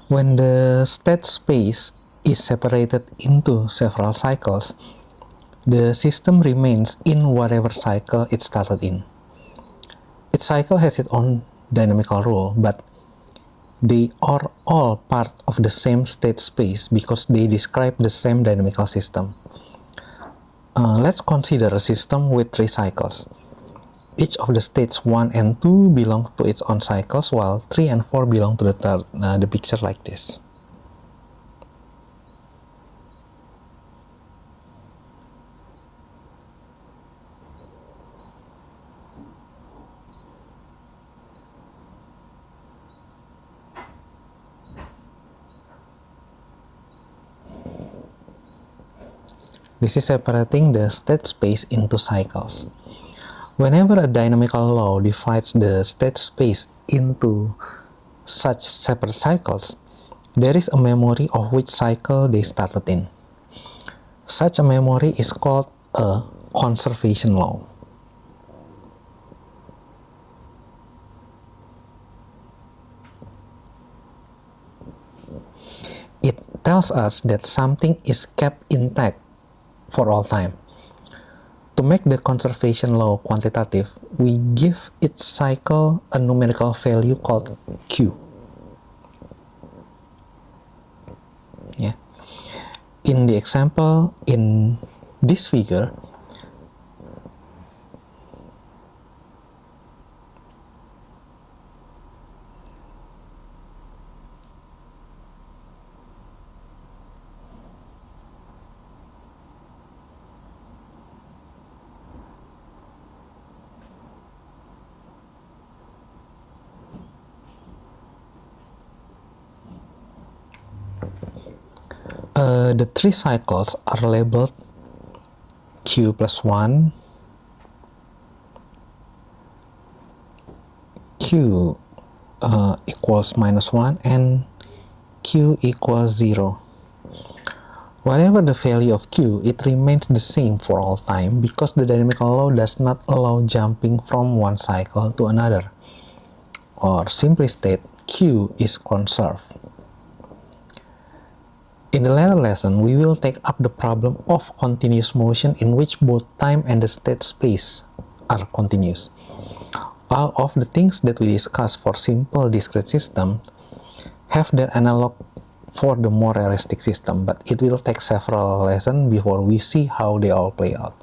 When the state space is separated into several cycles, the system remains in whatever cycle it started in. Each cycle has its own dynamical rule, but they are all part of the same state space because they describe the same dynamical system. Let's consider a system with 3 cycles. Each of the states 1 and 2 belong to its own cycles, while 3 and 4 belong to the third. The picture like this. This is separating the state space into cycles. Whenever a dynamical law divides the state space into such separate cycles, there is a memory of which cycle they started in. Such a memory is called a conservation law. It tells us that something is kept intact for all time. To make the conservation law quantitative, we give its cycle a numerical value called Q. Yeah. In the example in this figure, the 3 cycles are labeled Q plus 1, Q equals minus 1, and Q equals 0. Whatever the value of Q, it remains the same for all time because the dynamical law does not allow jumping from one cycle to another. Or simply state, Q is conserved. In the later lesson, we will take up the problem of continuous motion in which both time and the state space are continuous. All of the things that we discussed for simple discrete systems have their analog for the more realistic system, but it will take several lessons before we see how they all play out.